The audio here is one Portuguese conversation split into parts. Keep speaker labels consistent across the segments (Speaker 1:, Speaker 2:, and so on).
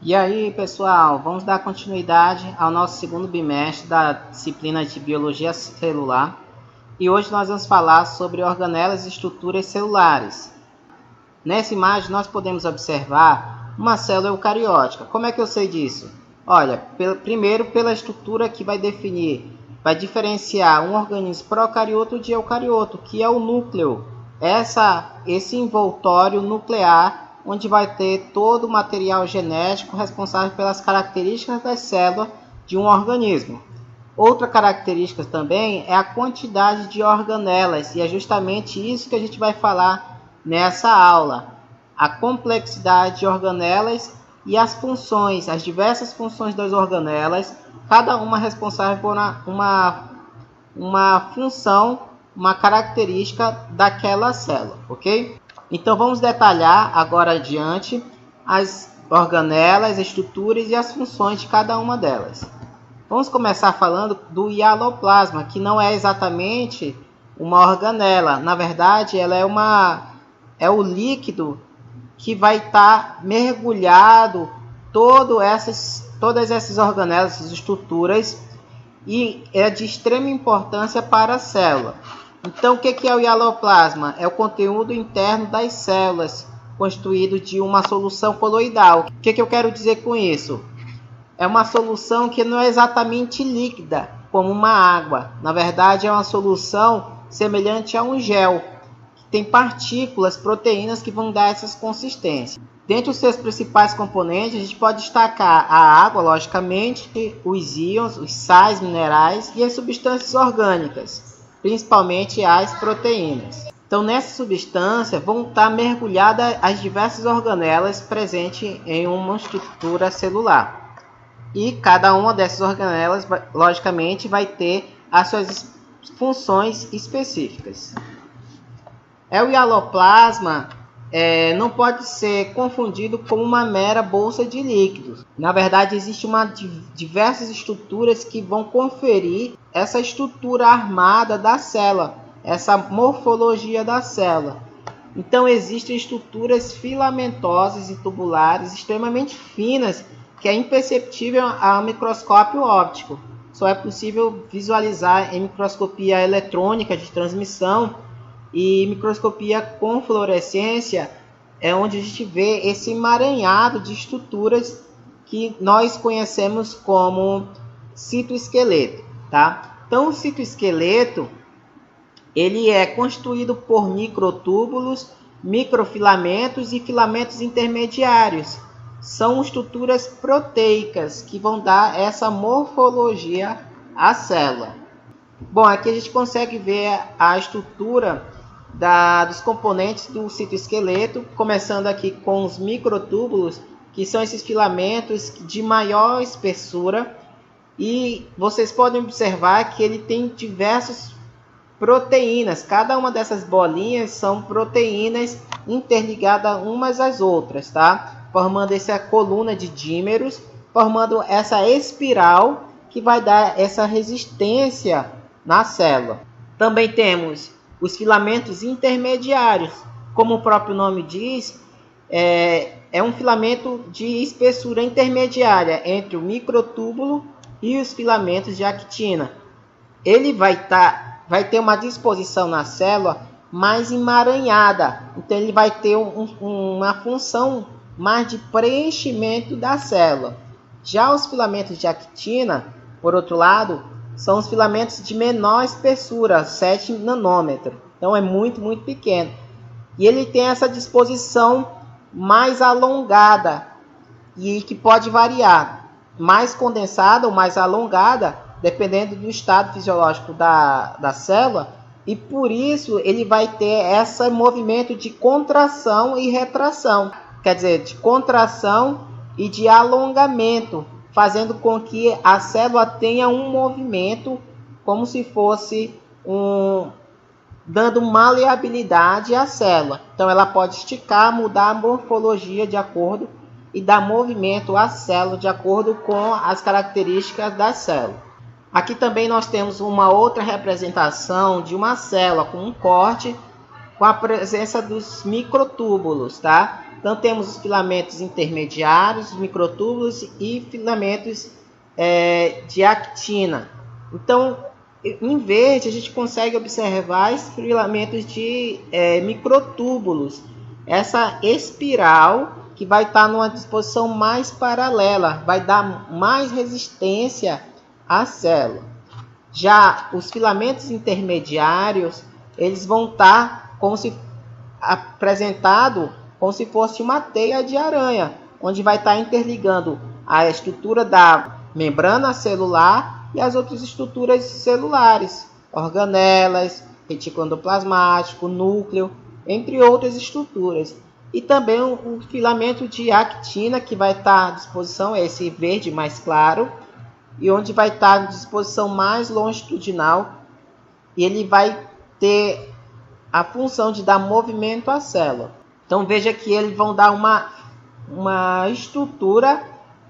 Speaker 1: E aí, pessoal, vamos dar continuidade ao nosso segundo bimestre da disciplina de Biologia Celular. E hoje nós vamos falar sobre organelas e estruturas celulares. Nessa imagem nós podemos observar uma célula eucariótica. Como é que eu sei disso? Olha, primeiro pela estrutura que vai diferenciar um organismo procarioto de eucarioto, que é o núcleo. Esse envoltório nuclear, onde vai ter todo o material genético responsável pelas características das células de um organismo. Outra característica também é a quantidade de organelas, e é justamente isso que a gente vai falar nessa aula. A complexidade de organelas e as funções, as diversas funções das organelas, cada uma responsável por uma função, uma característica daquela célula, ok? Então vamos detalhar agora adiante as organelas, estruturas e as funções de cada uma delas. Vamos começar falando do hialoplasma, que não é exatamente uma organela. Na verdade, ela é o líquido que vai estar mergulhado todas essas organelas, essas estruturas, e é de extrema importância para a célula. Então, o que é o hialoplasma? É o conteúdo interno das células, constituído de uma solução coloidal. O que eu quero dizer com isso? É uma solução que não é exatamente líquida, como uma água. Na verdade, é uma solução semelhante a um gel, que tem partículas, proteínas que vão dar essas consistências. Dentre os seus principais componentes, a gente pode destacar a água, logicamente, os íons, os sais minerais e as substâncias orgânicas, principalmente as proteínas. Então, nessa substância vão estar mergulhadas as diversas organelas presentes em uma estrutura celular. E cada uma dessas organelas, logicamente, vai ter as suas funções específicas. O hialoplasma não pode ser confundido com uma mera bolsa de líquidos. Na verdade, existem diversas estruturas que vão conferir essa estrutura armada da célula, essa morfologia da célula. Então, existem estruturas filamentosas e tubulares extremamente finas, que é imperceptível ao microscópio óptico. Só é possível visualizar em microscopia eletrônica de transmissão e microscopia com fluorescência, é onde a gente vê esse emaranhado de estruturas que nós conhecemos como citoesqueleto, tá? Então, o citoesqueleto ele é constituído por microtúbulos, microfilamentos e filamentos intermediários. São estruturas proteicas que vão dar essa morfologia à célula. Bom, aqui a gente consegue ver a estrutura dos componentes do citoesqueleto, começando aqui com os microtúbulos, que são esses filamentos de maior espessura, e vocês podem observar que ele tem diversas proteínas. Cada uma dessas bolinhas são proteínas interligadas umas às outras, tá? Formando essa coluna de dímeros, formando essa espiral que vai dar essa resistência na célula. Também temos os filamentos intermediários. Como o próprio nome diz, é um filamento de espessura intermediária entre o microtúbulo e os filamentos de actina. Ele vai ter uma disposição na célula mais emaranhada. Então, ele vai ter uma função mais de preenchimento da célula. Já os filamentos de actina, por outro lado, são os filamentos de menor espessura, 7 nanômetros. Então, é muito, muito pequeno. E ele tem essa disposição mais alongada, e que pode variar, mais condensada ou mais alongada, dependendo do estado fisiológico da célula, e por isso ele vai ter esse movimento de contração e retração, quer dizer, de contração e de alongamento, fazendo com que a célula tenha um movimento como se fosse dando maleabilidade à célula. Então ela pode esticar, mudar a morfologia de acordo e dar movimento à célula de acordo com as características da célula. Aqui também nós temos uma outra representação de uma célula com um corte com a presença dos microtúbulos, tá? Então temos os filamentos intermediários, microtúbulos e filamentos de actina. Então, em verde, a gente consegue observar esses filamentos de microtúbulos. Essa espiral que vai estar numa disposição mais paralela, vai dar mais resistência à célula. Já os filamentos intermediários, eles vão estar como se apresentado como se fosse uma teia de aranha, onde vai estar interligando a estrutura da membrana celular e as outras estruturas celulares, organelas, retículo endoplasmático, núcleo, entre outras estruturas. E também o filamento de actina, que vai estar à disposição, é esse verde mais claro, e onde vai estar à disposição mais longitudinal, e ele vai ter a função de dar movimento à célula. Então veja que eles vão dar uma estrutura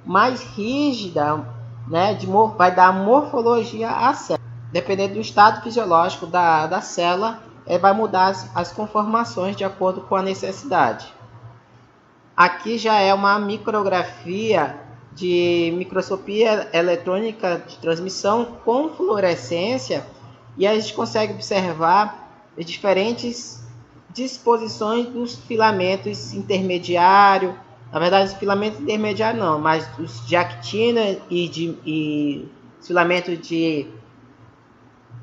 Speaker 1: mais rígida, né, vai dar morfologia à célula. Dependendo do estado fisiológico da célula, vai mudar as conformações de acordo com a necessidade. Aqui já é uma micrografia de microscopia eletrônica de transmissão com fluorescência, e a gente consegue observar as diferentes disposições dos filamentos intermediários. Na verdade, os filamentos intermediários não, mas os de actina e os filamentos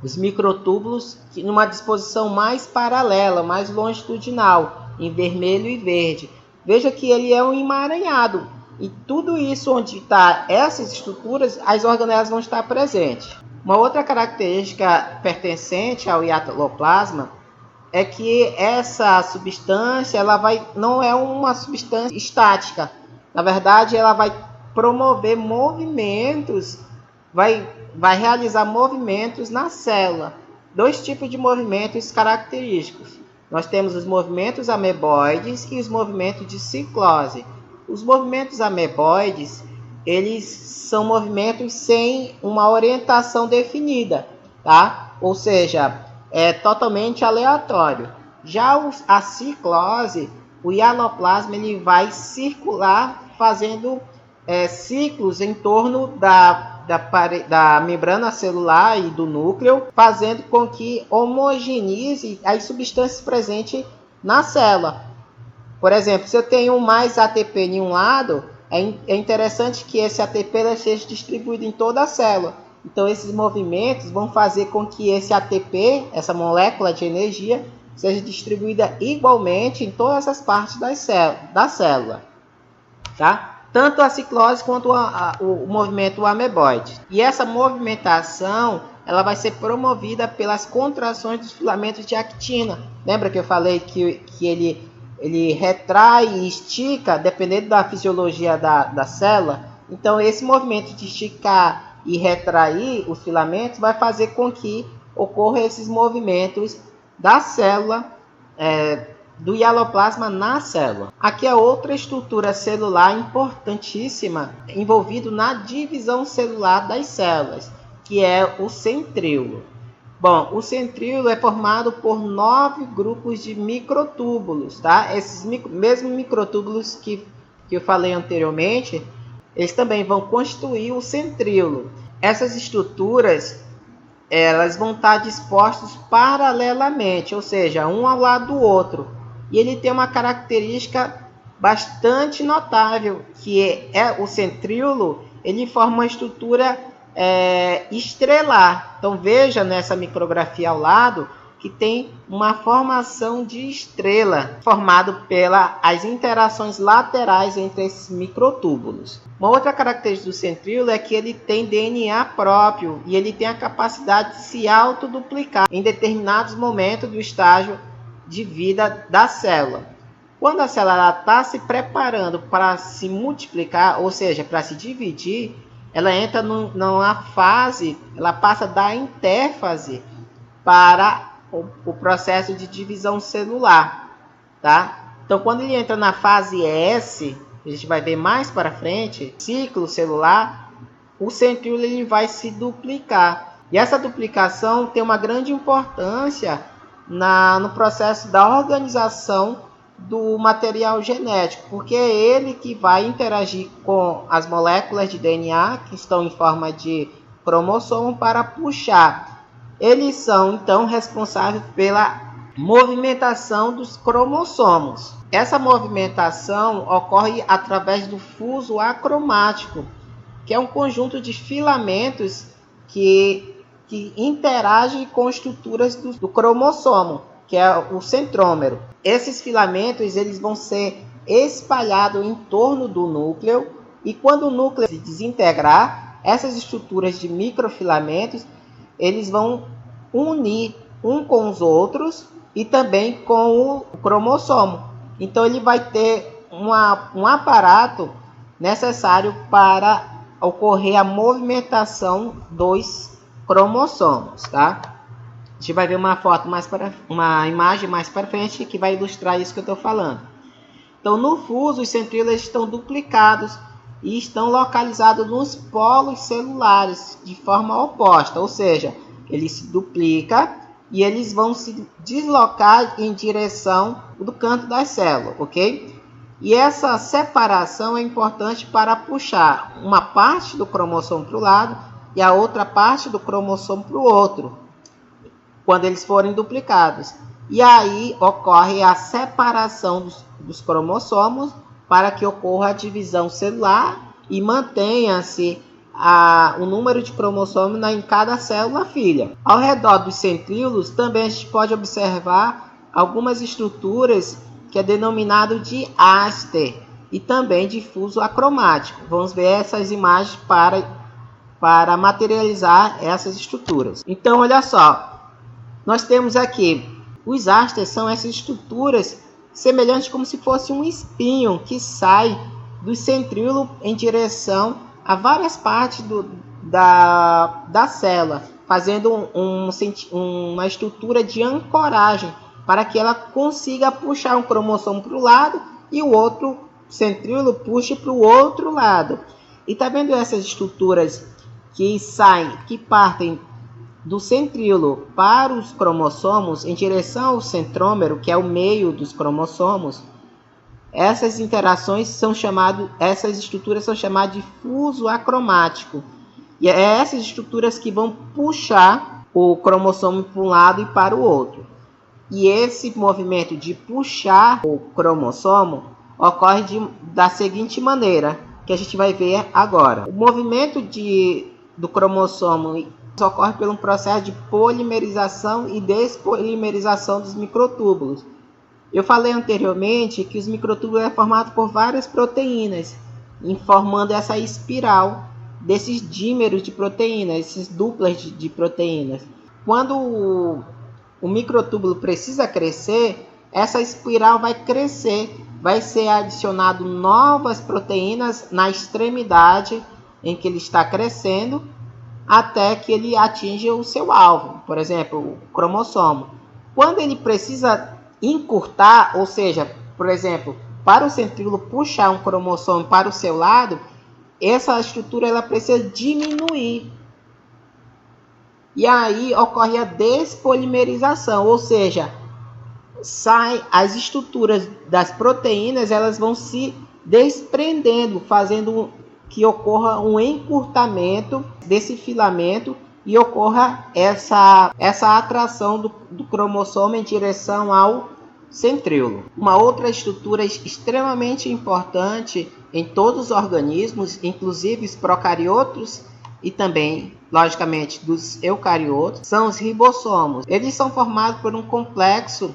Speaker 1: os microtúbulos, numa disposição mais paralela, mais longitudinal, em vermelho e verde. Veja que ele é um emaranhado, e tudo isso onde está essas estruturas, as organelas vão estar presentes. Uma outra característica pertencente ao hialoplasma é que essa substância não é uma substância estática. Na verdade, ela vai promover movimentos, vai realizar movimentos na célula. Dois tipos de movimentos característicos. Nós temos os movimentos ameboides e os movimentos de ciclose. Os movimentos ameboides, eles são movimentos sem uma orientação definida, tá? Ou seja, é totalmente aleatório. Já a ciclose, o hialoplasma, ele vai circular fazendo ciclos em torno da membrana celular e do núcleo, fazendo com que homogeneize as substâncias presentes na célula. Por exemplo, se eu tenho mais ATP em um lado, é interessante que esse ATP seja distribuído em toda a célula. Então, esses movimentos vão fazer com que esse ATP, essa molécula de energia, seja distribuída igualmente em todas as partes da célula. Tá? Tanto a ciclose quanto o movimento ameboide. E essa movimentação, ela vai ser promovida pelas contrações dos filamentos de actina. Lembra que eu falei que ele retrai e estica, dependendo da fisiologia da célula? Então, esse movimento de esticar e retrair os filamentos vai fazer com que ocorram esses movimentos da célula, do hialoplasma na célula. Aqui é outra estrutura celular importantíssima envolvida na divisão celular das células, que é o centríolo. Bom, o centríolo é formado por 9 grupos de microtúbulos, tá? Esses mesmos microtúbulos que eu falei anteriormente, eles também vão constituir o centríolo. Essas estruturas, elas vão estar dispostas paralelamente, ou seja, um ao lado do outro. E ele tem uma característica bastante notável, que é o centríolo, ele forma uma estrutura estrelar. Então veja nessa micrografia ao lado que tem uma formação de estrela, formado pelas interações laterais entre esses microtúbulos. Uma outra característica do centríolo é que ele tem DNA próprio e ele tem a capacidade de se autoduplicar em determinados momentos do estágio de vida da célula. Quando a célula está se preparando para se multiplicar, ou seja, para se dividir, ela entra numa fase, ela passa da intérfase para o processo de divisão celular, tá? Então, quando ele entra na fase S, a gente vai ver mais para frente, ciclo celular, o centríolo ele vai se duplicar. E essa duplicação tem uma grande importância no processo da organização do material genético, porque é ele que vai interagir com as moléculas de DNA que estão em forma de cromossomo para puxar. Eles são então responsáveis pela movimentação dos cromossomos. Essa movimentação ocorre através do fuso acromático, que é um conjunto de filamentos que interagem com estruturas do cromossomo, que é o centrômero. Esses filamentos eles vão ser espalhados em torno do núcleo, e quando o núcleo se desintegrar, essas estruturas de microfilamentos eles vão unir um com os outros e também com o cromossomo. Então ele vai ter um aparato necessário para ocorrer a movimentação dos cromossomos, tá? A gente vai ver uma imagem mais para frente que vai ilustrar isso que eu estou falando. Então, no fuso, os centríolos estão duplicados e estão localizados nos polos celulares de forma oposta, ou seja, ele se duplica e eles vão se deslocar em direção do canto das células, ok? E essa separação é importante para puxar uma parte do cromossomo para o lado e a outra parte do cromossomo para o outro, quando eles forem duplicados. E aí ocorre a separação dos cromossomos para que ocorra a divisão celular e mantenha-se o número de cromossomos em cada célula filha. Ao redor dos centríolos também a gente pode observar algumas estruturas que é denominado de áster e também de fuso acromático. Vamos ver essas imagens para materializar essas estruturas. Então, olha só, nós temos aqui, os ásters são essas estruturas semelhantes como se fosse um espinho que sai do centríolo em direção a várias partes da célula, fazendo uma estrutura de ancoragem para que ela consiga puxar um cromossomo para o lado e o outro centríolo puxe para o outro lado. E está vendo essas estruturas que partem do centríolo para os cromossomos em direção ao centrômero, que é o meio dos cromossomos? Essas estruturas são chamadas de fuso acromático. E é essas estruturas que vão puxar o cromossomo para um lado e para o outro. E esse movimento de puxar o cromossomo ocorre da seguinte maneira, que a gente vai ver agora. O movimento do cromossomo ocorre por um processo de polimerização e despolimerização dos microtúbulos. Eu falei anteriormente que os microtúbulos é formado por várias proteínas, formando essa espiral desses dímeros de proteínas, esses duplas de proteínas. Quando o microtúbulo precisa crescer, essa espiral vai crescer, vai ser adicionado novas proteínas na extremidade em que ele está crescendo, até que ele atinja o seu alvo, por exemplo, o cromossomo. Quando ele precisa encurtar, ou seja, por exemplo, para o centríolo puxar um cromossomo para o seu lado, essa estrutura ela precisa diminuir. E aí ocorre a despolimerização, ou seja, as estruturas das proteínas, elas vão se desprendendo, fazendo que ocorra um encurtamento desse filamento e ocorra essa atração do cromossomo em direção ao centríolo. Uma outra estrutura extremamente importante em todos os organismos, inclusive os procariotos e também, logicamente, dos eucariotos, são os ribossomos. Eles são formados por um complexo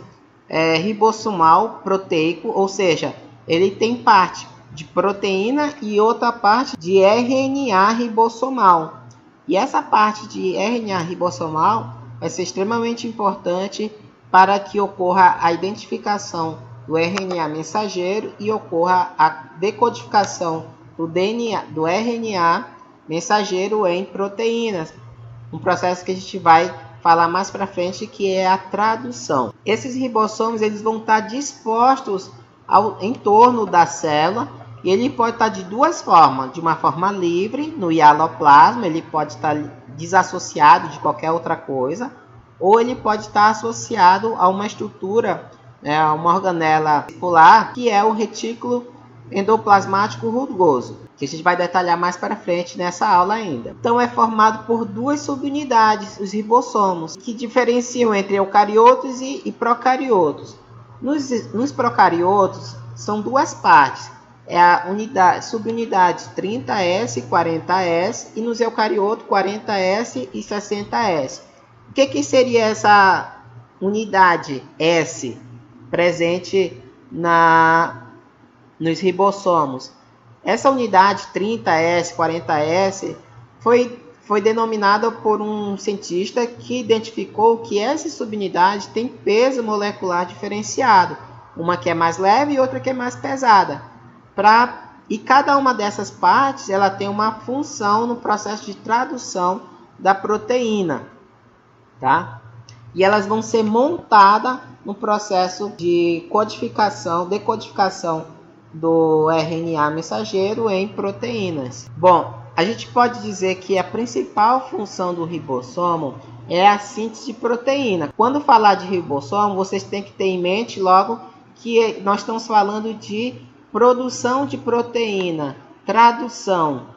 Speaker 1: ribossomal proteico, ou seja, ele tem parte de proteína e outra parte de RNA ribossomal. E essa parte de RNA ribossomal vai ser extremamente importante para que ocorra a identificação do RNA mensageiro e ocorra a decodificação do RNA mensageiro em proteínas. Um processo que a gente vai falar mais para frente, que é a tradução. Esses ribossomos eles vão estar dispostos em torno da célula, e ele pode estar de duas formas, de uma forma livre no hialoplasma, ele pode estar desassociado de qualquer outra coisa, ou ele pode estar associado a uma estrutura é uma organela circular, que é o retículo endoplasmático rugoso, que a gente vai detalhar mais para frente nessa aula ainda. Então é formado por duas subunidades, os ribossomos, que diferenciam entre eucariotos e procariotos. Nos procariotos são duas partes, é a subunidade 30S e 40S, e nos eucariotos 40S e 60S. O que seria essa unidade S presente nos ribossomos? Essa unidade 30S, 40S foi denominada por um cientista que identificou que essa subunidade tem peso molecular diferenciado, uma que é mais leve e outra que é mais pesada. E cada uma dessas partes ela tem uma função no processo de tradução da proteína, tá? E elas vão ser montadas no processo de decodificação do RNA mensageiro em proteínas. Bom, a gente pode dizer que a principal função do ribossomo é a síntese de proteína. Quando falar de ribossomo, vocês têm que ter em mente logo que nós estamos falando de produção de proteína, tradução.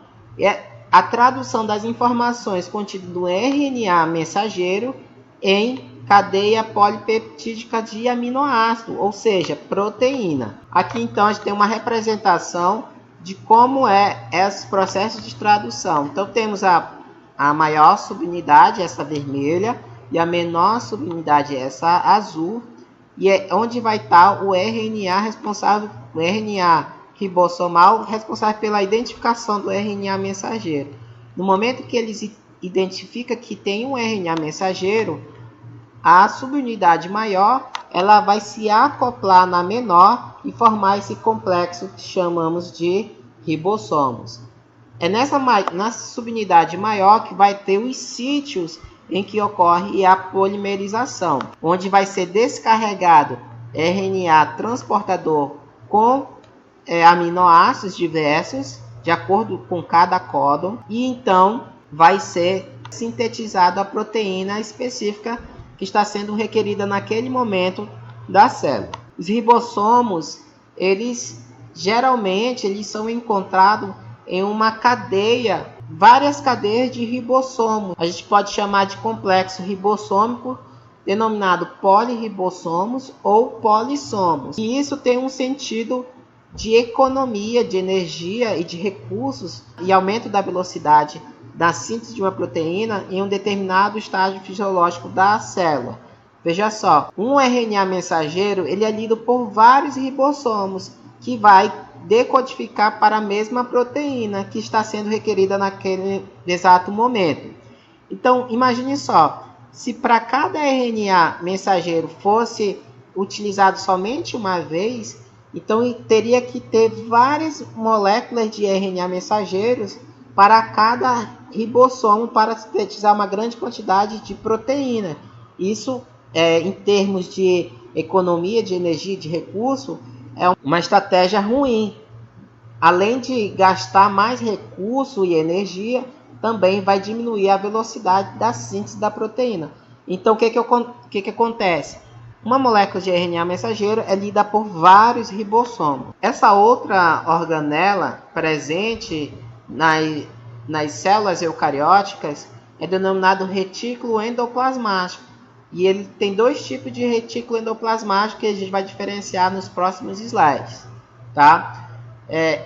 Speaker 1: A tradução das informações contidas no RNA mensageiro em cadeia polipeptídica de aminoácido, ou seja, proteína. Aqui então a gente tem uma representação de como é esse processo de tradução. Então temos a maior subunidade, essa vermelha, e a menor subunidade, essa azul, e é onde vai estar o RNA responsável, o RNA ribossomal responsável pela identificação do RNA mensageiro. No momento que eles identificam que tem um RNA mensageiro, a subunidade maior ela vai se acoplar na menor e formar esse complexo que chamamos de ribossomos. É nessa subunidade maior que vai ter os sítios em que ocorre a polimerização, onde vai ser descarregado RNA transportador com aminoácidos diversos, de acordo com cada códon, e então vai ser sintetizada a proteína específica que está sendo requerida naquele momento da célula. Os ribossomos, geralmente são encontrados em uma cadeia, várias cadeias de ribossomos. A gente pode chamar de complexo ribossômico, denominado polirribossomos ou polissomos. E isso tem um sentido de economia de energia e de recursos e aumento da velocidade da síntese de uma proteína em um determinado estágio fisiológico da célula. Veja só, um RNA mensageiro ele é lido por vários ribossomos que vai decodificar para a mesma proteína que está sendo requerida naquele exato momento. Então, imagine só, se para cada RNA mensageiro fosse utilizado somente uma vez, então teria que ter várias moléculas de RNA mensageiros para cada ribossomo para sintetizar uma grande quantidade de proteína. Isso, em termos de economia de energia e de recurso, é uma estratégia ruim. Além de gastar mais recurso e energia, também vai diminuir a velocidade da síntese da proteína. Então, o que acontece? Uma molécula de RNA mensageiro é lida por vários ribossomos. Essa outra organela presente nas células eucarióticas é denominado retículo endoplasmático. E ele tem dois tipos de retículo endoplasmático que a gente vai diferenciar nos próximos slides. Tá?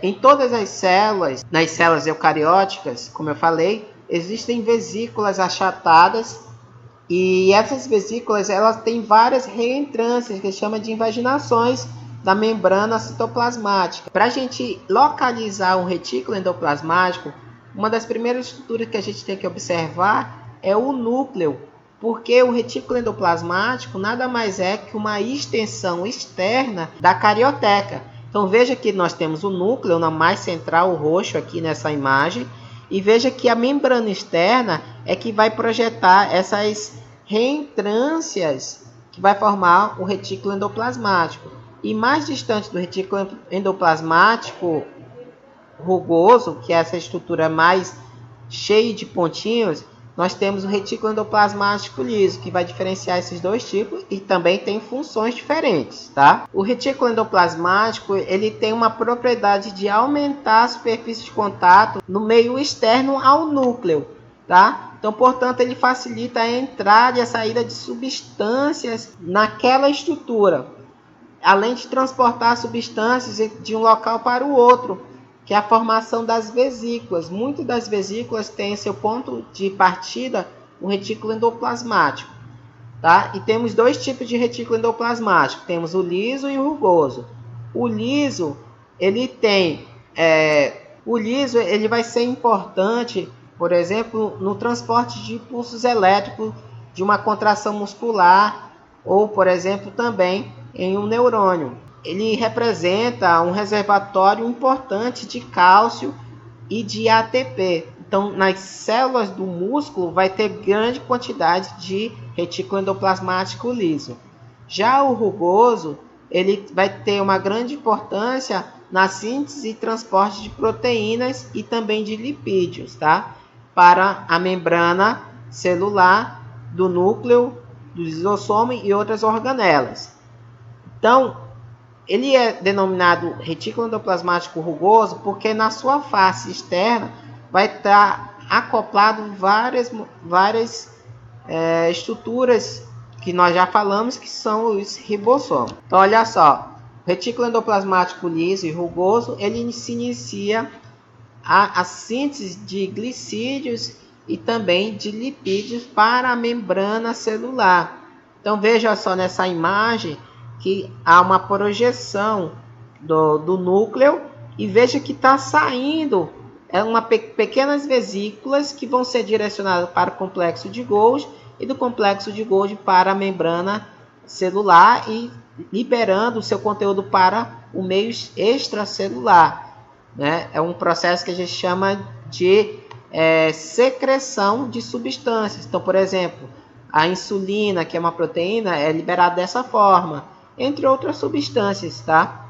Speaker 1: Em todas as células, nas células eucarióticas, como eu falei, existem vesículas achatadas. E essas vesículas elas têm várias reentrâncias que chama de invaginações da membrana citoplasmática. Para a gente localizar um retículo endoplasmático, uma das primeiras estruturas que a gente tem que observar é o núcleo, porque o retículo endoplasmático nada mais é que uma extensão externa da carioteca. Então veja que nós temos o núcleo na mais central, o roxo aqui nessa imagem, e veja que a membrana externa é que vai projetar essas reentrâncias que vai formar o retículo endoplasmático. E mais distante do retículo endoplasmático rugoso, que é essa estrutura mais cheia de pontinhos, nós temos o retículo endoplasmático liso, que vai diferenciar esses dois tipos e também tem funções diferentes, tá? O retículo endoplasmático, ele tem uma propriedade de aumentar a superfície de contato no meio externo ao núcleo, tá? Então, portanto, ele facilita a entrada e a saída de substâncias naquela estrutura, além de transportar substâncias de um local para o outro, que é a formação das vesículas. Muitas das vesículas têm seu ponto de partida o retículo endoplasmático, tá? E temos dois tipos de retículo endoplasmático, temos o liso e o rugoso. O liso, ele vai ser importante, por exemplo, no transporte de impulsos elétricos de uma contração muscular ou, por exemplo, também em um neurônio. Ele representa um reservatório importante de cálcio e de ATP. Então, nas células do músculo vai ter grande quantidade de retículo endoplasmático liso. Já o rugoso, ele vai ter uma grande importância na síntese e transporte de proteínas e também de lipídios, tá? Para a membrana celular do núcleo, do lisossomo e outras organelas. Então, ele é denominado retículo endoplasmático rugoso porque na sua face externa vai estar acoplado várias estruturas que nós já falamos que são os ribossomos. Então, olha só, o retículo endoplasmático liso e rugoso, ele se inicia a síntese de glicídios e também de lipídios para a membrana celular. Então, veja só nessa imagem que há uma projeção do núcleo e veja que está saindo pequenas vesículas que vão ser direcionadas para o complexo de Golgi e do complexo de Golgi para a membrana celular e liberando o seu conteúdo para o meio extracelular, né? É um processo que a gente chama de secreção de substâncias. Então, por exemplo, a insulina, que é uma proteína, é liberada dessa forma, entre outras substâncias, tá?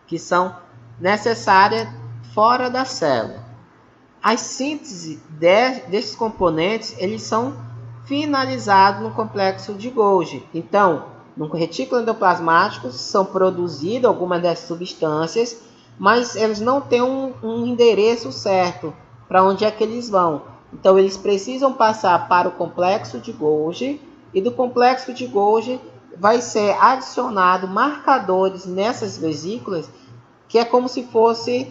Speaker 1: Que são necessárias fora da célula. As sínteses desses componentes, eles são finalizados no complexo de Golgi. Então, no retículo endoplasmático são produzidas algumas dessas substâncias, mas eles não têm um endereço certo para onde é que eles vão. Então, eles precisam passar para o complexo de Golgi e do complexo de Golgi vai ser adicionado marcadores nessas vesículas, que é como se fosse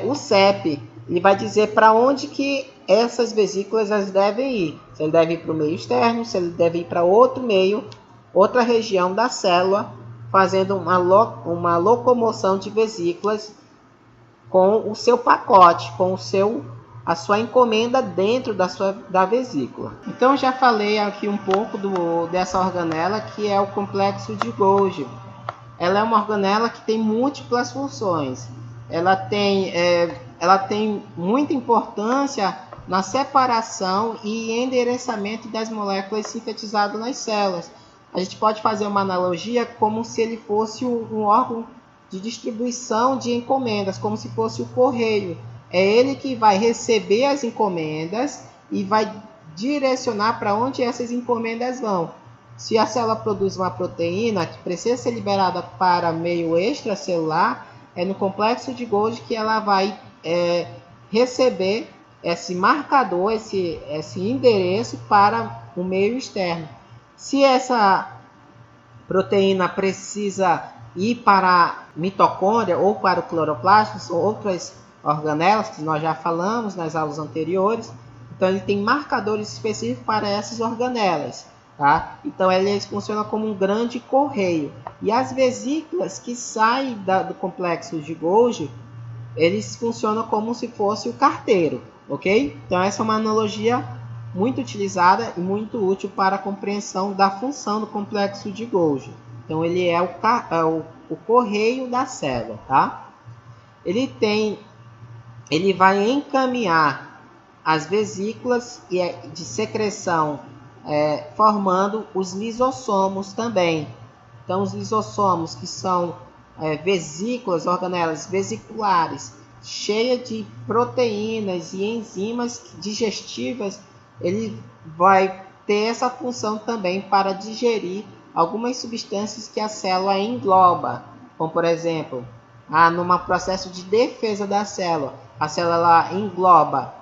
Speaker 1: o CEP. Ele vai dizer para onde que essas vesículas elas devem ir. Se ele deve ir para o meio externo, se ele deve ir para outro meio, outra região da célula, fazendo uma locomoção de vesículas com o seu pacote, com a sua encomenda dentro da vesícula. Então, já falei aqui um pouco dessa organela que é o complexo de Golgi. Ela é uma organela que tem múltiplas funções. Ela tem muita importância na separação e endereçamento das moléculas sintetizadas nas células. A gente pode fazer uma analogia como se ele fosse um órgão de distribuição de encomendas, como se fosse o correio. É ele que vai receber as encomendas e vai direcionar para onde essas encomendas vão. Se a célula produz uma proteína que precisa ser liberada para meio extracelular, é no complexo de Golgi que ela vai receber esse marcador, esse endereço para o meio externo. Se essa proteína precisa ir para a mitocôndria ou para o cloroplasto, são outras organelas que nós já falamos nas aulas anteriores. Então ele tem marcadores específicos para essas organelas, tá? Então eles funcionam como um grande correio. E as vesículas que saem do complexo de Golgi, eles funcionam como se fosse o carteiro, ok? Então essa é uma analogia muito utilizada e muito útil para a compreensão da função do complexo de Golgi. Então ele é o correio da célula, tá? Ele vai encaminhar as vesículas de secreção, formando os lisossomos também. Então, os lisossomos, que são vesículas, organelas vesiculares, cheias de proteínas e enzimas digestivas ele vai ter essa função também para digerir algumas substâncias que a célula engloba, como por exemplo, num processo de defesa da célula, a célula engloba,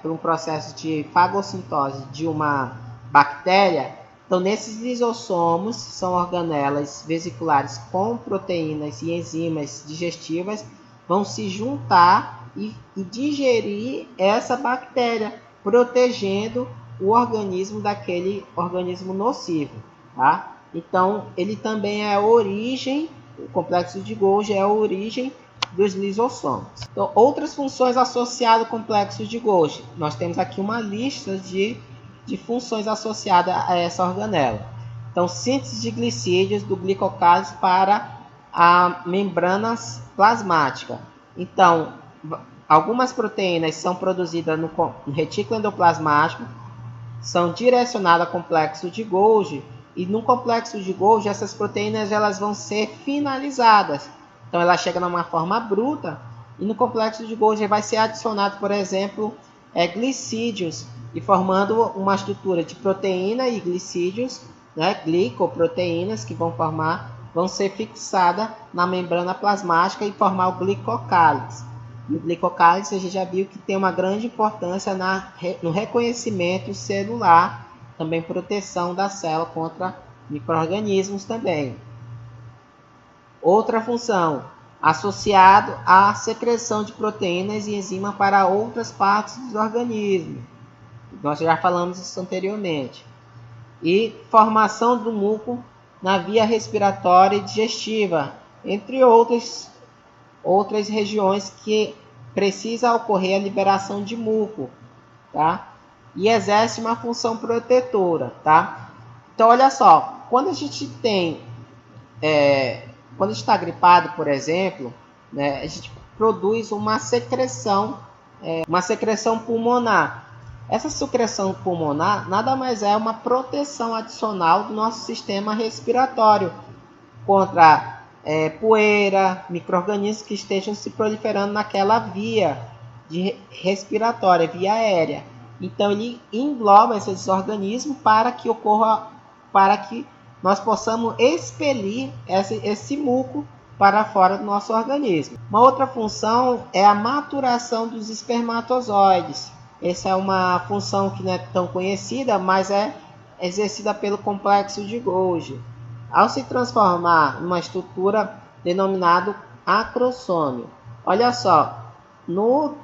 Speaker 1: por um processo de fagossintose de uma bactéria. Então, nesses lisossomos, são organelas vesiculares com proteínas e enzimas digestivas, vão se juntar e digerir essa bactéria, protegendo o organismo daquele organismo nocivo, tá? Então, ele também é a origem, o complexo de Golgi é a origem dos lisossomos. Então, outras funções associadas ao complexo de Golgi. Nós temos aqui uma lista de funções associadas a essa organela. Então, síntese de glicídios do glicocálise para a membrana plasmática. Então, algumas proteínas são produzidas no retículo endoplasmático, são direcionadas ao complexo de Golgi, e no complexo de Golgi essas proteínas elas vão ser finalizadas. Então ela chega numa forma bruta, e no complexo de Golgi vai ser adicionado, por exemplo, glicídios, e formando uma estrutura de proteína e glicídios, glicoproteínas que vão ser fixadas na membrana plasmática e formar o glicocálise. E o glicocálise a gente já viu que tem uma grande importância no reconhecimento celular, também proteção da célula contra micro-organismos também. Outra função, associado à secreção de proteínas e enzimas para outras partes dos organismos. Nós já falamos isso anteriormente. E formação do muco na via respiratória e digestiva, entre outras regiões que precisa ocorrer a liberação de muco, tá? E exerce uma função protetora, tá? Então, olha só, quando a gente tem, quando está gripado, por exemplo, a gente produz uma secreção pulmonar. Essa secreção pulmonar nada mais é uma proteção adicional do nosso sistema respiratório contra poeira, micro-organismos que estejam se proliferando naquela via respiratória, via aérea. Então ele engloba esses organismos para que nós possamos expelir esse muco para fora do nosso organismo. Uma outra função é a maturação dos espermatozoides. Essa é uma função que não é tão conhecida, mas é exercida pelo complexo de Golgi. Ao se transformar numa estrutura denominada acrossômio. Olha só, no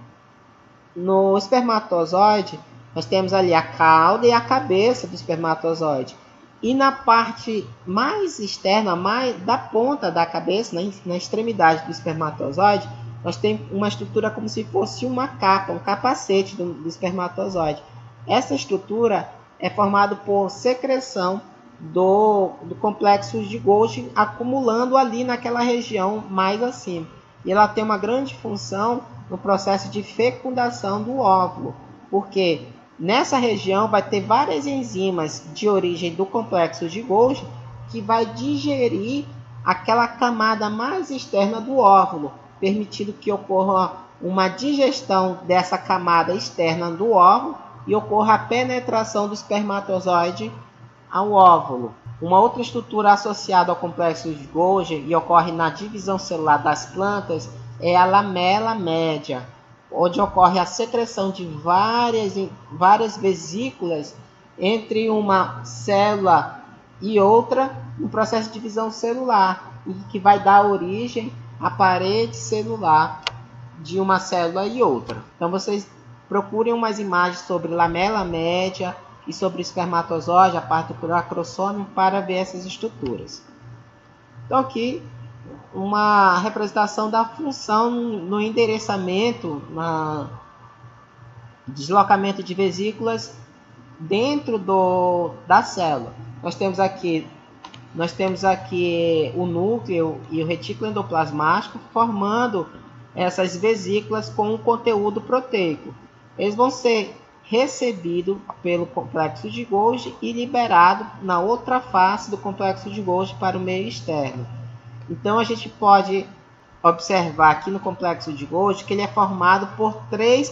Speaker 1: espermatozoide, nós temos ali a cauda e a cabeça do espermatozoide. E na parte mais externa, da ponta da cabeça, na extremidade do espermatozoide, nós temos uma estrutura como se fosse uma capa, um capacete do espermatozoide. Essa estrutura é formada por secreção do complexo de Golgi acumulando ali naquela região mais acima. E ela tem uma grande função no processo de fecundação do óvulo, porque nessa região vai ter várias enzimas de origem do complexo de Golgi que vai digerir aquela camada mais externa do óvulo, permitindo que ocorra uma digestão dessa camada externa do óvulo e ocorra a penetração do espermatozoide ao óvulo. Uma outra estrutura associada ao complexo de Golgi e ocorre na divisão celular das plantas é a lamela média, onde ocorre a secreção de várias vesículas entre uma célula e outra no processo de divisão celular, e que vai dar origem à parede celular de uma célula e outra. Então vocês procurem umas imagens sobre lamela média e sobre o espermatozoide, a parte do acrossômio, para ver essas estruturas. Então aqui uma representação da função no endereçamento, no deslocamento de vesículas dentro da célula. Nós temos aqui o núcleo e o retículo endoplasmático formando essas vesículas com um conteúdo proteico. Eles vão ser recebidos pelo complexo de Golgi e liberados na outra face do complexo de Golgi para o meio externo. Então a gente pode observar aqui no complexo de Golgi que ele é formado por três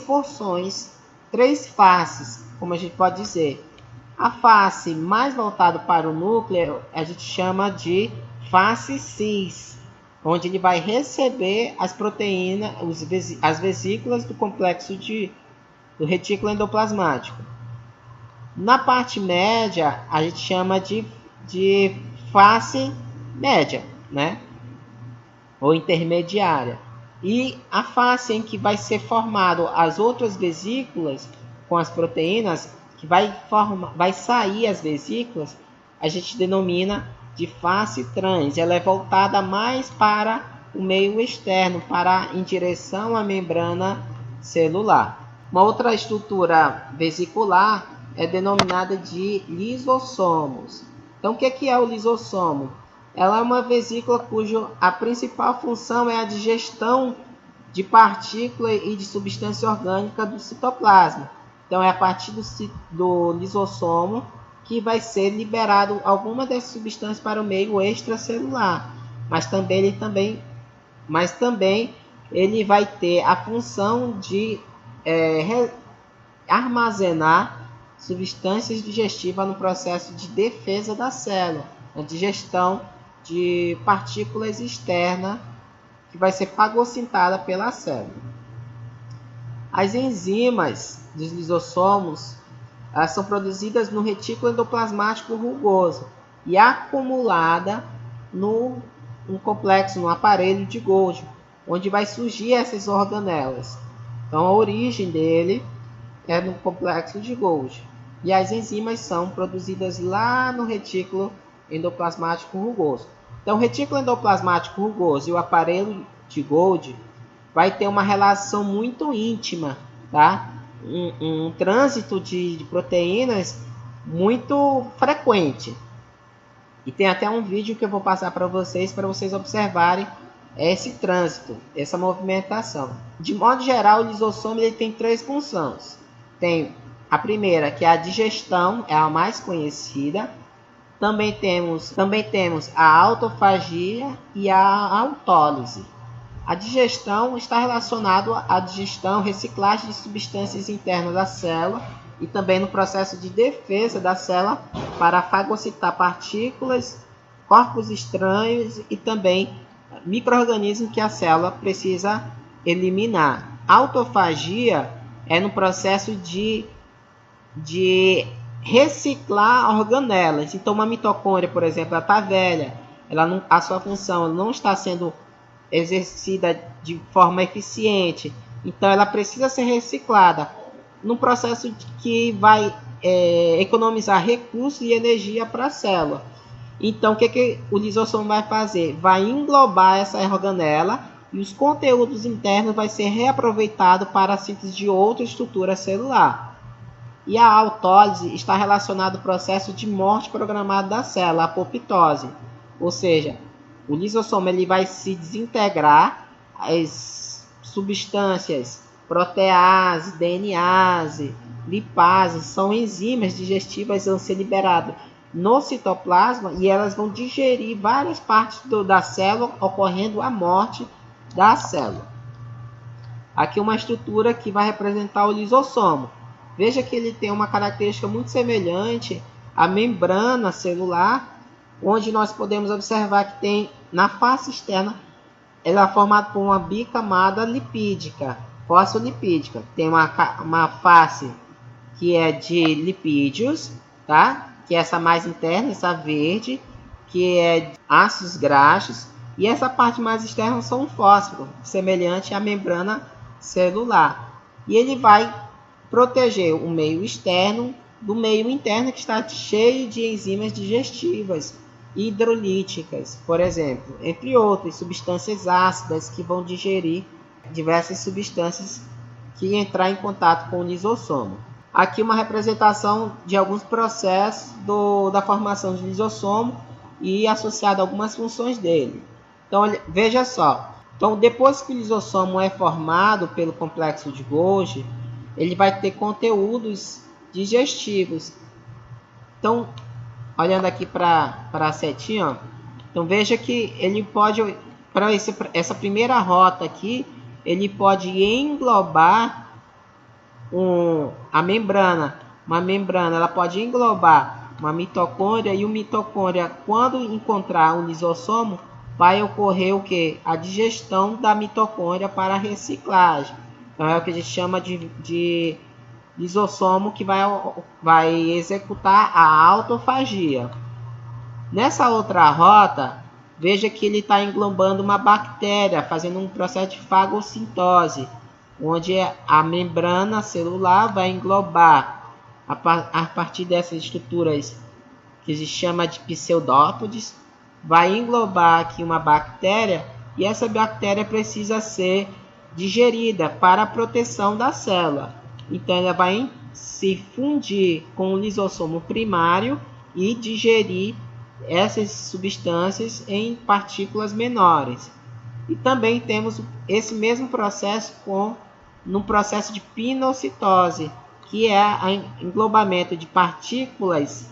Speaker 1: três faces, como a gente pode dizer. A face mais voltada para o núcleo a gente chama de face cis, onde ele vai receber as proteínas, as vesículas do complexo do retículo endoplasmático. Na parte média, a gente chama de face média, né? Ou intermediária. E a face em que vai ser formado as outras vesículas com as proteínas, que vai sair as vesículas, a gente denomina de face trans. Ela é voltada mais para o meio externo, em direção à membrana celular. Uma outra estrutura vesicular é denominada de lisossomos. Então, o que é o lisossomo? Ela é uma vesícula cuja a principal função é a digestão de partículas e de substância orgânica do citoplasma. Então, é a partir do lisossomo que vai ser liberado alguma dessas substâncias para o meio extracelular. Mas também ele vai ter a função de armazenar substâncias digestivas no processo de defesa da célula, a digestão de partículas externas que vai ser fagocitada pela célula. As enzimas dos lisossomos são produzidas no retículo endoplasmático rugoso e acumulada no complexo, no aparelho de Golgi, onde vai surgir essas organelas. Então, a origem dele é no complexo de Golgi. E as enzimas são produzidas lá no retículo endoplasmático rugoso. Então, o retículo endoplasmático rugoso e o aparelho de Golgi vai ter uma relação muito íntima, tá? Um trânsito de proteínas muito frequente. E tem até um vídeo que eu vou passar para vocês observarem esse trânsito, essa movimentação. De modo geral, o lisossomo ele tem três funções. Tem a primeira, que é a digestão, é a mais conhecida. Também temos a autofagia e a autólise. A digestão está relacionada à digestão, reciclagem de substâncias internas da célula e também no processo de defesa da célula para fagocitar partículas, corpos estranhos e também micro-organismos que a célula precisa eliminar. A autofagia é no processo de reciclar organelas. Então, uma mitocôndria, por exemplo, ela está velha, a sua função não está sendo exercida de forma eficiente, então ela precisa ser reciclada num processo que vai economizar recursos e energia para a célula. Então, o que o lisossomo vai fazer? Vai englobar essa organela e os conteúdos internos vai ser reaproveitado para a síntese de outra estrutura celular. E a autólise está relacionada ao processo de morte programada da célula, a apoptose. Ou seja, o lisossomo ele vai se desintegrar, as substâncias protease, DNase, lipase, são enzimas digestivas que vão ser liberadas no citoplasma e elas vão digerir várias partes da célula, ocorrendo a morte da célula. Aqui uma estrutura que vai representar o lisossomo. Veja que ele tem uma característica muito semelhante à membrana celular, onde nós podemos observar que tem na face externa, ela é formada por uma bicamada lipídica, fosfolipídica. Tem uma face que é de lipídios, tá? Que é essa mais interna, essa verde, que é de ácidos graxos, e essa parte mais externa são um fósforo, semelhante à membrana celular. E ele vai proteger o meio externo do meio interno, que está cheio de enzimas digestivas, hidrolíticas, por exemplo, entre outras substâncias ácidas que vão digerir diversas substâncias que entrar em contato com o lisossomo. Aqui uma representação de alguns processos da formação de lisossomo e associado a algumas funções dele. Então, veja só. Então, depois que o lisossomo é formado pelo complexo de Golgi, ele vai ter conteúdos digestivos. Então, olhando aqui para a setinha, ó, então veja que ele pode, para essa primeira rota aqui, ele pode englobar a membrana. Uma membrana ela pode englobar uma mitocôndria, e o mitocôndria, quando encontrar um lisossomo, vai ocorrer o que? A digestão da mitocôndria para a reciclagem. Então é o que a gente chama de lisossomo, que vai executar a autofagia. Nessa outra rota, veja que ele está englobando uma bactéria, fazendo um processo de fagossintose, onde a membrana celular vai englobar, a partir dessas estruturas que se chama de pseudópodes, vai englobar aqui uma bactéria, e essa bactéria precisa ser digerida para a proteção da célula. Então ela vai se fundir com o lisossomo primário e digerir essas substâncias em partículas menores. E também temos esse mesmo processo no processo de pinocitose, que é o englobamento de partículas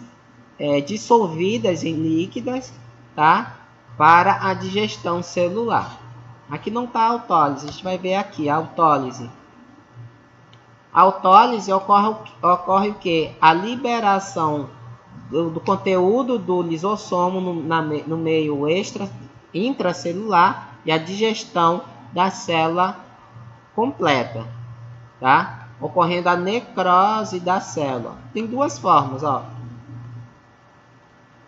Speaker 1: dissolvidas em líquidas, tá? Para a digestão celular. Aqui não está a autólise, a gente vai ver aqui a autólise. A autólise ocorre o que? A liberação do conteúdo do lisossomo no meio intracelular e a digestão da célula completa, tá? Ocorrendo a necrose da célula. Tem duas formas, ó.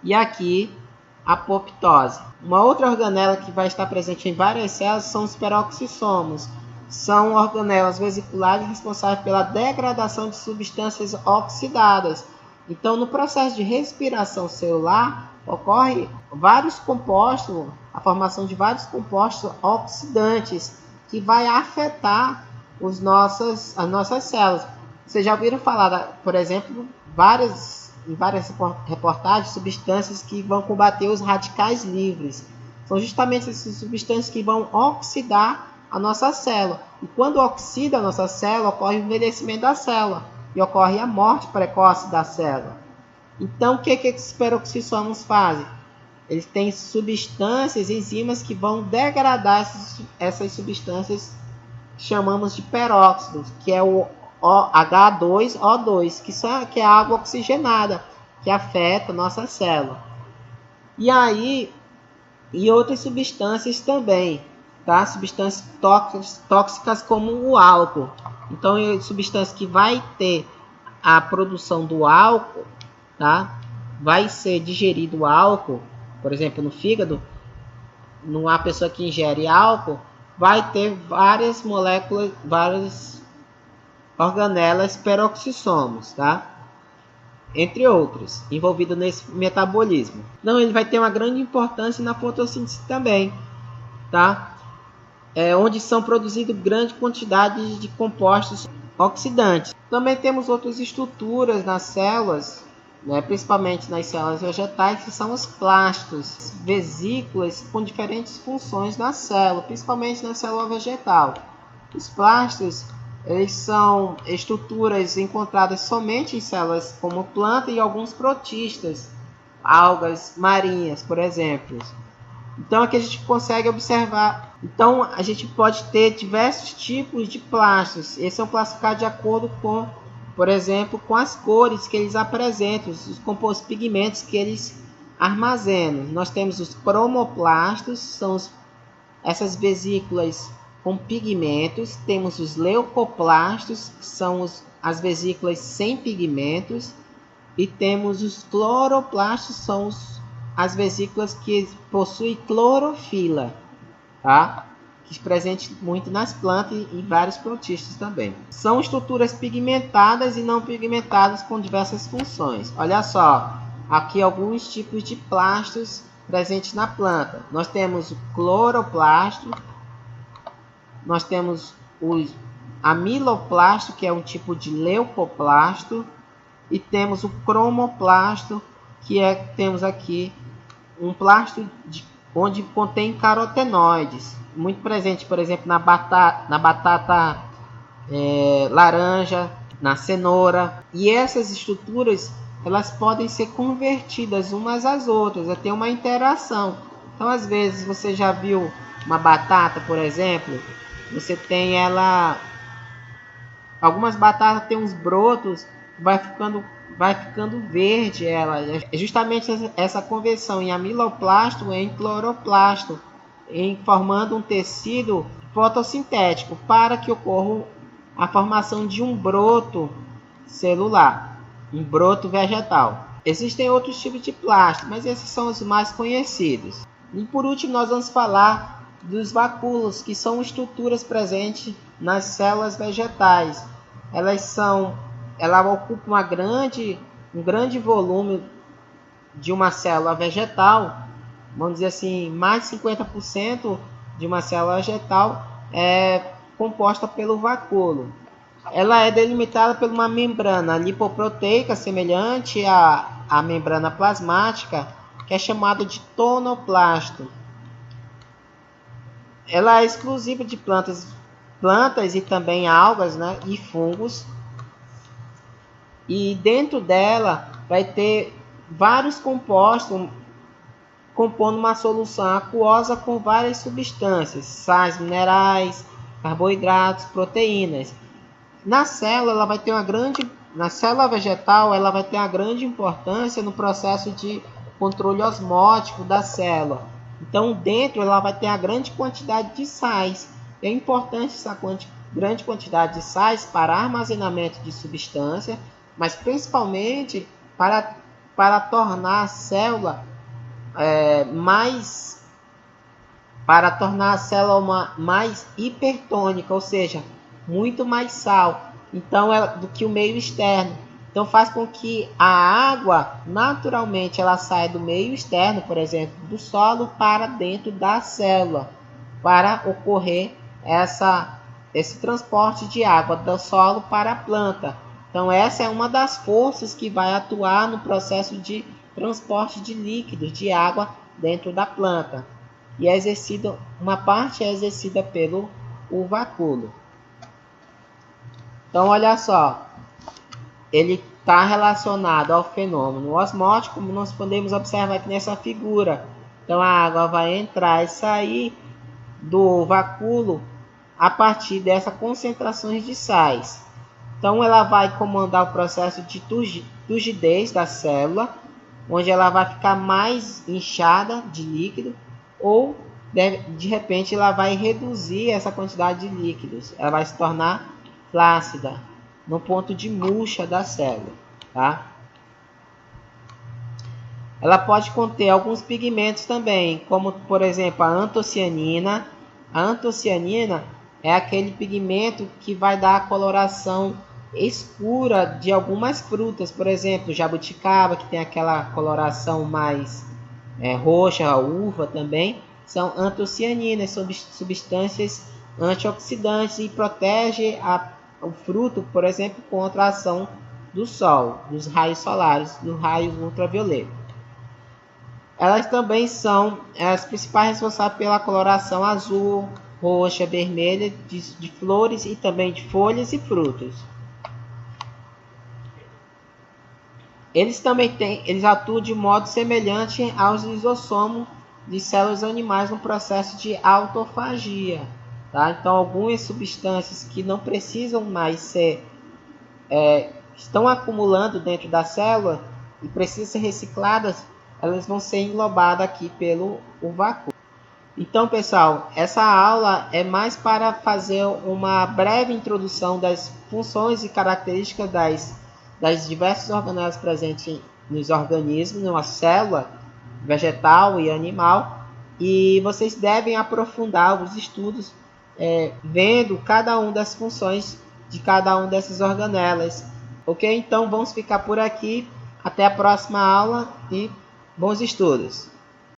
Speaker 1: E aqui a apoptose. Uma outra organela que vai estar presente em várias células são os peroxissomos. São organelas vesiculares responsáveis pela degradação de substâncias oxidadas. Então, no processo de respiração celular, ocorre vários compostos, a formação de vários compostos oxidantes, que vai afetar as nossas células. Vocês já ouviram falar, por exemplo, em várias reportagens, substâncias que vão combater os radicais livres. São justamente essas substâncias que vão oxidar a nossa célula. E quando oxida a nossa célula, ocorre o envelhecimento da célula e ocorre a morte precoce da célula. Então, o que esses peroxissomos fazem? Eles têm substâncias, enzimas que vão degradar essas substâncias que chamamos de peróxidos, que é o H2O2, que é a água oxigenada, que afeta a nossa célula. E outras substâncias também, tá? Substâncias tóxicas como o álcool. Então, é substância que vai ter a produção do álcool, tá? Vai ser digerido o álcool, por exemplo, no fígado, numa pessoa que ingere álcool, vai ter várias moléculas, várias organelas peroxissomos, tá? Entre outros, envolvidos nesse metabolismo. Então, ele vai ter uma grande importância na fotossíntese também, tá? Onde são produzidas grande quantidade de compostos oxidantes. Também temos outras estruturas nas células, né, principalmente nas células vegetais, que são os plastos, vesículas com diferentes funções na célula, principalmente na célula vegetal. Os plastos, eles são estruturas encontradas somente em células como planta e alguns protistas, algas marinhas, por exemplo. Então aqui a gente consegue observar. Então a gente pode ter diversos tipos de plastos. Eles são classificados de acordo com, por exemplo, com as cores que eles apresentam, os compostos pigmentos que eles armazenam. Nós temos os cromoplastos, são essas vesículas com pigmentos. Temos os leucoplastos, que são as vesículas sem pigmentos. E temos os cloroplastos, são as vesículas que possuem clorofila, tá? Que é presente muito nas plantas e vários protistas também. São estruturas pigmentadas e não pigmentadas com diversas funções. Olha só, aqui alguns tipos de plastos presentes na planta. Nós temos o cloroplasto, nós temos o amiloplasto, que é um tipo de leucoplasto, e temos o cromoplasto, que temos aqui um plasto onde contém carotenoides, muito presente, por exemplo, na batata laranja, na cenoura. E essas estruturas, elas podem ser convertidas umas às outras, tem uma interação. Então, às vezes, você já viu uma batata, por exemplo, você tem ela Algumas batatas têm uns brotos, vai ficando verde ela. É justamente essa conversão em amiloplasto em cloroplasto, formando um tecido fotossintético para que ocorra a formação de um broto celular, um broto vegetal. Existem outros tipos de plástico, mas esses são os mais conhecidos. E por último, nós vamos falar dos vacúolos, que são estruturas presentes nas células vegetais. Ela ocupa um grande volume de uma célula vegetal. Vamos dizer assim, mais de 50% de uma célula vegetal é composta pelo vacúolo. Ela é delimitada por uma membrana lipoproteica semelhante à membrana plasmática, que é chamada de tonoplasto. Ela é exclusiva de plantas e também algas, né, e fungos. E dentro dela vai ter vários compostos compondo uma solução aquosa com várias substâncias, sais minerais, carboidratos, proteínas. Na célula vegetal, ela vai ter uma grande importância no processo de controle osmótico da célula. Então, dentro ela vai ter a grande quantidade de sais. É importante essa grande quantidade de sais para armazenamento de substância, mas principalmente para tornar a célula mais hipertônica, ou seja, muito mais sal do que o meio externo. Então faz com que a água naturalmente ela saia do meio externo, por exemplo, do solo para dentro da célula, para ocorrer esse transporte de água do solo para a planta. Então essa é uma das forças que vai atuar no processo de transporte de líquidos, de água dentro da planta. E uma parte é exercida pelo vacúolo. Então, olha só, ele está relacionado ao fenômeno osmótico, como nós podemos observar aqui nessa figura. Então, a água vai entrar e sair do vacúolo a partir dessas concentrações de sais. Então, ela vai comandar o processo de turgidez da célula, onde ela vai ficar mais inchada de líquido, ou de repente ela vai reduzir essa quantidade de líquidos. Ela vai se tornar flácida, no ponto de murcha da célula, tá? Ela pode conter alguns pigmentos também, como por exemplo a antocianina. A antocianina é aquele pigmento que vai dar a coloração escura de algumas frutas, por exemplo, jabuticaba, que tem aquela coloração mais roxa, a uva também, são antocianinas, são substâncias antioxidantes e protegem o fruto, por exemplo, contra a ação do sol, dos raios solares, do raio ultravioleta. Elas também são as principais responsáveis pela coloração azul, roxa, vermelha de flores e também de folhas e frutos. Eles atuam de modo semelhante aos lisossomos de células animais no processo de autofagia. Tá? Então, algumas substâncias que não precisam mais estão acumulando dentro da célula e precisam ser recicladas, elas vão ser englobadas aqui pelo vacúolo. Então, pessoal, essa aula é mais para fazer uma breve introdução das funções e características das diversas organelas presentes nos organismos, numa célula vegetal e animal, e vocês devem aprofundar os estudos vendo cada uma das funções de cada uma dessas organelas. Ok? Então vamos ficar por aqui. Até a próxima aula e bons estudos!